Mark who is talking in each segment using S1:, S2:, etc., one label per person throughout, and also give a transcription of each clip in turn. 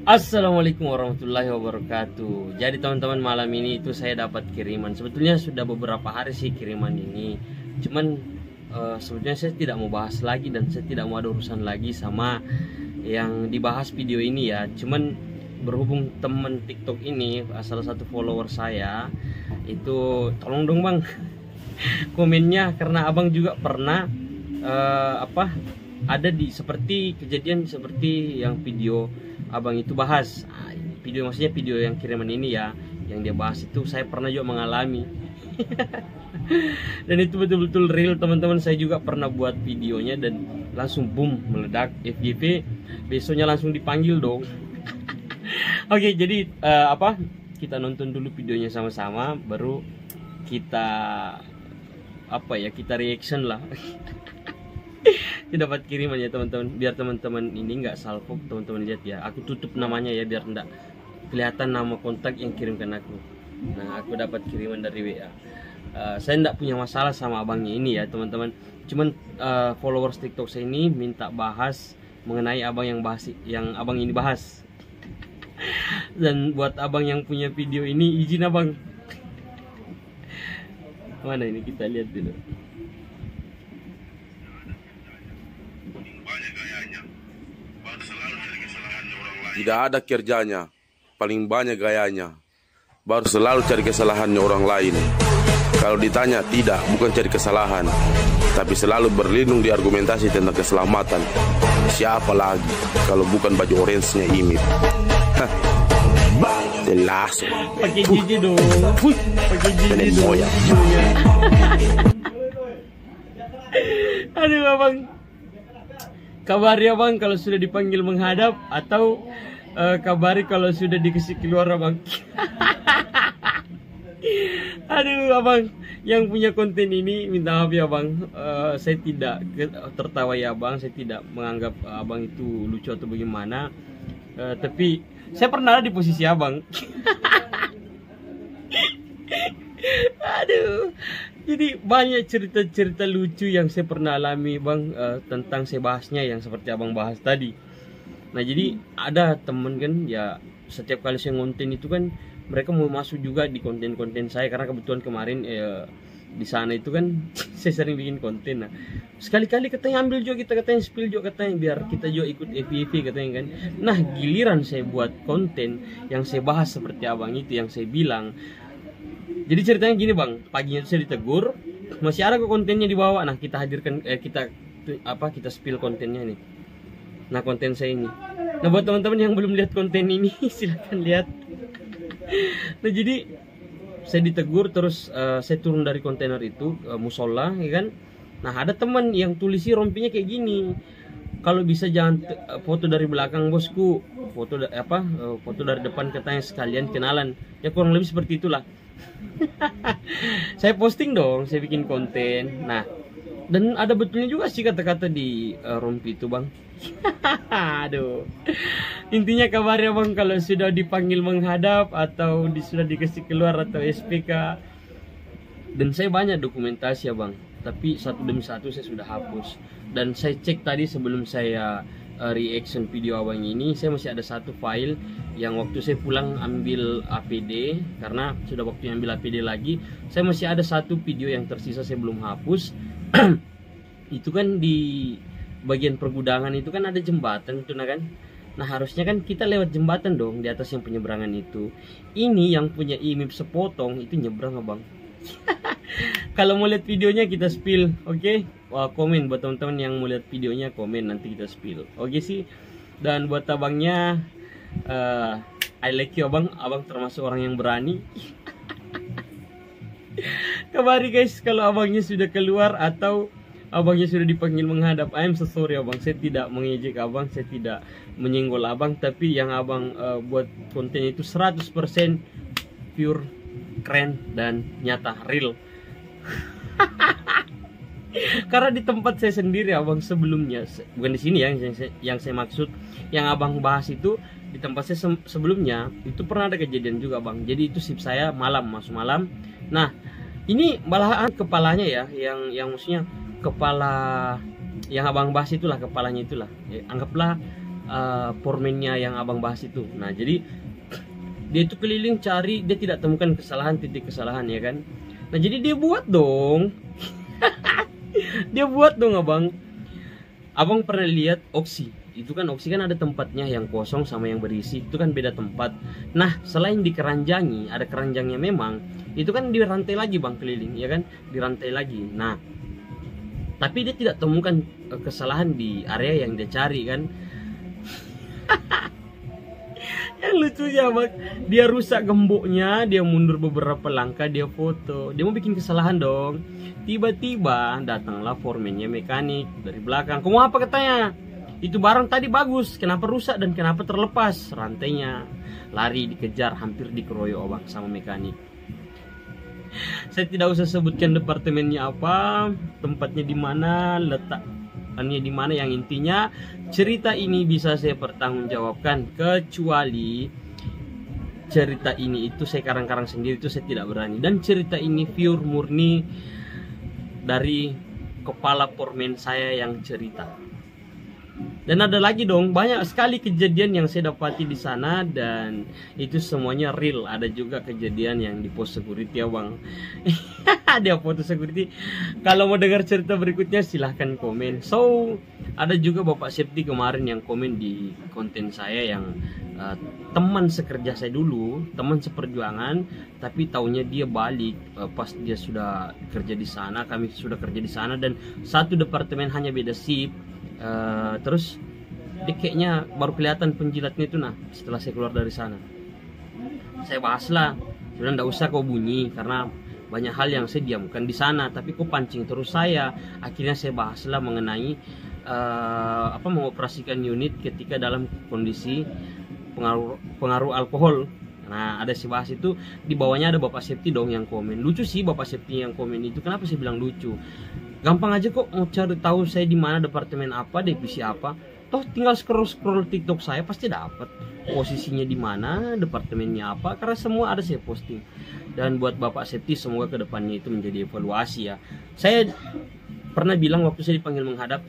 S1: Assalamualaikum warahmatullahi wabarakatuh. Jadi teman-teman, malam ini itu saya dapat kiriman. Sebetulnya sudah beberapa hari sih kiriman ini. Cuman sebetulnya saya tidak mau bahas lagi dan saya tidak mau ada urusan lagi sama yang dibahas video ini ya. Cuman berhubung teman TikTok ini salah satu follower saya itu, tolong dong bang komennya, karena abang juga pernah ada di seperti kejadian seperti yang video abang itu bahas. Video maksudnya video yang kiriman ini ya, yang dia bahas itu saya pernah juga mengalami. Dan itu betul-betul real teman-teman. Saya juga pernah buat videonya dan langsung boom meledak FYP. Besoknya langsung dipanggil dong. Oke, jadi kita nonton dulu videonya sama-sama, baru kita kita reaction lah. Dapat kiriman ya teman-teman, biar teman-teman ini nggak salfok, teman-teman lihat ya. Aku tutup namanya ya biar enggak kelihatan nama kontak yang kirimkan aku. Nah, aku dapat kiriman dari WA. Saya enggak punya masalah sama abangnya ini ya teman-teman. Cuman followers TikTok saya ini minta bahas mengenai abang yang abang ini bahas. Dan buat abang yang punya video ini, izin abang. Mana ini, kita lihat dulu.
S2: Tidak ada kerjanya, paling banyak gayanya, baru selalu cari kesalahannya orang lain. Kalau ditanya tidak, bukan cari kesalahan, tapi selalu berlindung di argumentasi tentang keselamatan. Siapa lagi kalau bukan baju orange-nya Imip? Jelas.
S1: Pakai gigi dong. Pakai gigi dong. Aduh abang, kabari abang kalau sudah dipanggil menghadap, atau kabari kalau sudah dikasih keluar abang. Aduh abang, yang punya konten ini minta maaf ya abang. Saya tidak tertawa ya abang, saya tidak menganggap abang itu lucu atau bagaimana. Tapi saya pernah ada di posisi abang. Aduh, jadi banyak cerita-cerita lucu yang saya pernah alami bang, tentang saya bahasnya yang seperti abang bahas tadi. Nah, jadi ada temen kan ya, setiap kali saya ngonten itu kan mereka mau masuk juga di konten-konten saya, karena kebetulan kemarin di sana itu kan saya sering bikin konten. Nah, sekali-kali katanya ambil juga, kita katanya spill juga, katanya biar kita juga ikut FYP katanya kan. Nah, giliran saya buat konten yang saya bahas seperti abang itu yang saya bilang. Jadi ceritanya gini bang, paginya itu saya ditegur, masih ada kok kontennya di bawah. Nah, kita hadirkan kita spill kontennya nih. Nah, konten saya ini. Nah, buat teman-teman yang belum lihat konten ini silahkan lihat. Nah, jadi saya ditegur, terus saya turun dari kontainer itu musola ya kan. Nah, ada teman yang tulisi rompinya kayak gini, kalau bisa jangan foto dari belakang bosku, foto dari depan katanya sekalian kenalan ya, kurang lebih seperti itulah. Saya posting dong, saya bikin konten. Nah, dan ada betulnya juga sih kata-kata di rompi itu bang. Aduh, intinya kabarnya bang, kalau sudah dipanggil menghadap atau sudah dikasih keluar atau SPK, dan saya banyak dokumentasi ya bang, tapi satu demi satu saya sudah hapus. Dan saya cek tadi sebelum saya reaction video abang ini, saya masih ada satu file yang waktu saya pulang ambil APD, karena sudah waktu ambil APD lagi, saya masih ada satu video yang tersisa saya belum hapus. Itu kan di bagian pergudangan itu kan ada jembatan itu kan. Nah, harusnya kan kita lewat jembatan dong, di atas yang penyeberangan itu. Ini yang punya Imip sepotong itu nyebrang abang. Kalau mau lihat videonya kita spill, oke? Wah, komen buat teman-teman yang mau lihat videonya, komen, nanti kita spill. Oke sih. Dan buat abangnya, I like you abang, abang termasuk orang yang berani. Kabari guys kalau abangnya sudah keluar atau abangnya sudah dipanggil menghadap. I'm so sorry abang, saya tidak mengejek abang, saya tidak menyenggol abang, tapi yang abang buat konten itu 100% pure, keren, dan nyata, real. Karena di tempat saya sendiri abang sebelumnya, bukan di sini ya yang saya maksud, yang abang bahas itu di tempat saya sebelumnya itu pernah ada kejadian juga bang. Jadi itu shift saya masuk malam. Nah, ini malahan kepalanya ya, yang maksudnya kepala yang abang bahas itulah, kepalanya itulah ya, anggaplah foreman-nya yang abang bahas itu. Nah jadi dia itu keliling cari, dia tidak temukan titik kesalahan ya kan. Nah jadi dia buat dong dia buat dong abang. Abang pernah lihat oksi? Itu kan oksi kan ada tempatnya yang kosong sama yang berisi, itu kan beda tempat. Nah selain dikeranjangi, ada keranjangnya memang, itu kan dirantai lagi bang keliling ya kan, dirantai lagi. Nah tapi dia tidak temukan kesalahan di area yang dia cari kan. Yang lucunya bang, dia rusak gemboknya, dia mundur beberapa langkah, dia foto, dia mau bikin kesalahan dong. Tiba-tiba datanglah foreman-nya mekanik dari belakang. Kamu apa katanya? Itu barang tadi bagus, kenapa rusak dan kenapa terlepas rantainya? Lari dikejar, hampir dikeroyok bang sama mekanik. Saya tidak usah sebutkan departemennya apa, tempatnya di mana, letaknya di mana. Yang intinya cerita ini bisa saya pertanggungjawabkan, kecuali cerita ini itu saya karang-karang sendiri, itu saya tidak berani. Dan cerita ini pure murni dari kepala foreman saya yang cerita. Dan ada lagi dong, banyak sekali kejadian yang saya dapati di sana dan itu semuanya real. Ada juga kejadian yang di pos security ya bang. Dia foto security. Kalau mau dengar cerita berikutnya silahkan komen. So ada juga bapak safety kemarin yang komen di konten saya yang teman sekerja saya dulu, teman seperjuangan, tapi taunya dia balik pas dia sudah kerja di sana, kami sudah kerja di sana dan satu departemen hanya beda shift. Terus dia kayaknya baru kelihatan penjilatnya itu. Nah setelah saya keluar dari sana saya bahaslah, sudah nggak usah kau bunyi karena banyak hal yang saya diamkan di sana, tapi kau pancing terus saya. Akhirnya saya bahaslah mengenai mengoperasikan unit ketika dalam kondisi pengaruh alkohol. Nah ada si bahas itu, di bawahnya ada bapak safety dong yang komen. Lucu sih bapak safety yang komen itu. Kenapa saya bilang lucu? Gampang aja kok mau cari tahu saya di mana, departemen apa, divisi apa. Toh tinggal scroll TikTok saya pasti dapat posisinya di mana, departemennya apa, karena semua ada saya posting. Dan buat bapak safety semoga kedepannya itu menjadi evaluasi ya. Saya pernah bilang waktu saya dipanggil menghadap,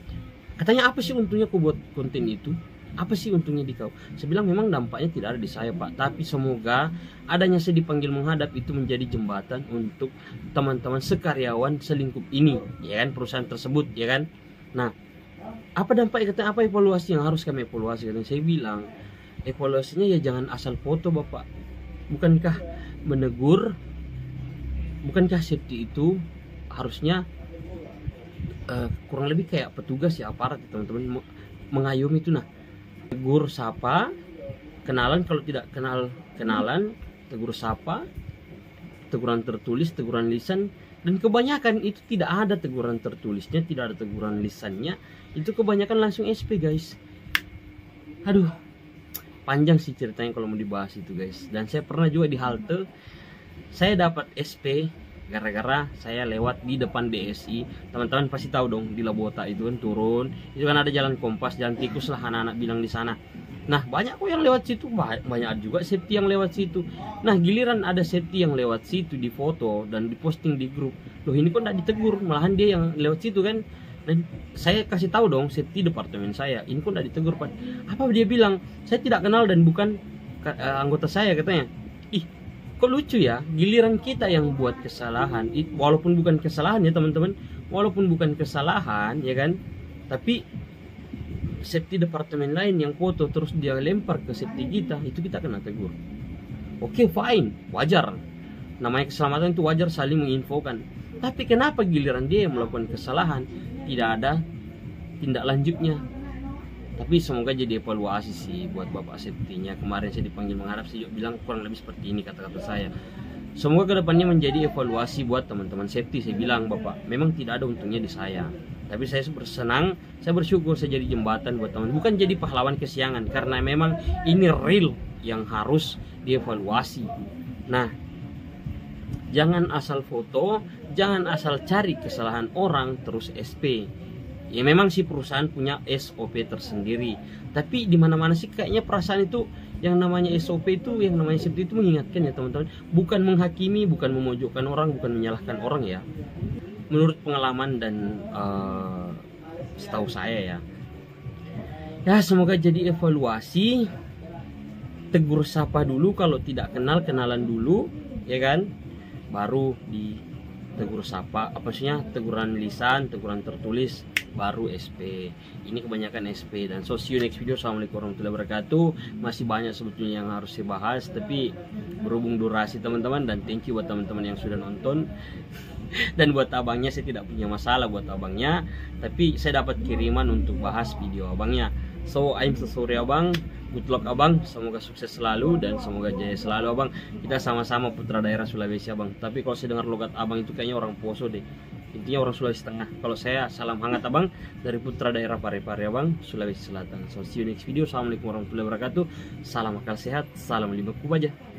S1: katanya apa sih untungnya kok buat konten itu? Apa sih untungnya di kau? Saya bilang memang dampaknya tidak ada di saya pak, tapi semoga adanya saya dipanggil menghadap itu menjadi jembatan untuk teman-teman sekaryawan selingkup ini, ya kan, perusahaan tersebut, ya kan. Nah, apa dampaknya, katanya apa evaluasi yang harus kami evaluasi? Katanya saya bilang evaluasinya ya jangan asal foto bapak. Bukankah menegur, bukankah safety itu harusnya kurang lebih kayak petugas ya, aparat ya, teman-teman, mengayomi itu. Nah tegur sapa, kenalan, kalau tidak kenalan, tegur sapa, teguran tertulis, teguran lisan. Dan kebanyakan itu tidak ada teguran tertulisnya, tidak ada teguran lisannya, itu kebanyakan langsung SP guys. Aduh, panjang sih ceritanya kalau mau dibahas itu guys. Dan saya pernah juga di halte, saya dapat SP gara-gara saya lewat di depan BSI. Teman-teman pasti tahu dong, di Labota itu kan turun, itu kan ada jalan kompas, jalan tikus lah anak-anak bilang di sana. Nah banyak kok yang lewat situ, banyak juga safety yang lewat situ. Nah giliran ada safety yang lewat situ di foto dan diposting di grup, loh ini kok nggak ditegur, malahan dia yang lewat situ kan. Dan saya kasih tahu dong safety departemen saya, ini kok nggak ditegur pak. Apa dia bilang? Saya tidak kenal dan bukan anggota saya katanya. Ih, kok lucu ya, giliran kita yang buat kesalahan, walaupun bukan kesalahan ya teman-teman, walaupun bukan kesalahan ya kan, tapi safety departemen lain yang foto terus dia lempar ke safety kita, itu kita kena tegur. Oke, fine, wajar, namanya keselamatan itu wajar, saling menginfokan. Tapi kenapa giliran dia yang melakukan kesalahan tidak ada tindak lanjutnya? Tapi semoga jadi evaluasi sih buat bapak safety-nya. Kemarin saya dipanggil menghadap, saya bilang kurang lebih seperti ini kata-kata saya. Semoga kedepannya menjadi evaluasi buat teman-teman safety. Saya bilang bapak, memang tidak ada untungnya di saya, tapi saya bersenang, saya bersyukur saya jadi jembatan buat teman, bukan jadi pahlawan kesiangan, karena memang ini real yang harus dievaluasi. Nah, jangan asal foto, jangan asal cari kesalahan orang terus SP. Ya memang sih perusahaan punya SOP tersendiri, tapi di mana-mana sih kayaknya perasaan itu, yang namanya SOP itu, yang namanya safety itu mengingatkan ya teman-teman, bukan menghakimi, bukan memojokkan orang, bukan menyalahkan orang ya. Menurut pengalaman dan setahu saya ya, Ya semoga jadi evaluasi. Tegur sapa dulu, kalau tidak kenal kenalan dulu, ya kan, baru di tegur sapa, apa maksudnya teguran lisan, teguran tertulis, baru SP. Ini kebanyakan SP. Dan so see you next video. Assalamualaikum warahmatullahi wabarakatuh. Masih banyak sebetulnya yang harus saya bahas, tapi berhubung durasi teman-teman, dan thank you buat teman-teman yang sudah nonton. Dan buat abangnya, saya tidak punya masalah buat abangnya, tapi saya dapat kiriman untuk bahas video abangnya. So I'm so sorry abang, good luck abang, semoga sukses selalu dan semoga jaya selalu abang. Kita sama-sama putra daerah Sulawesi abang. Tapi kalau saya dengar logat abang itu kayaknya orang Poso deh, intinya orang Sulawesi Tengah. Kalau saya salam hangat abang dari putra daerah Parepare abang, Sulawesi Selatan. So see you next video. Assalamualaikum warahmatullahi wabarakatuh. Salam akal sehat, salam lima kubaja.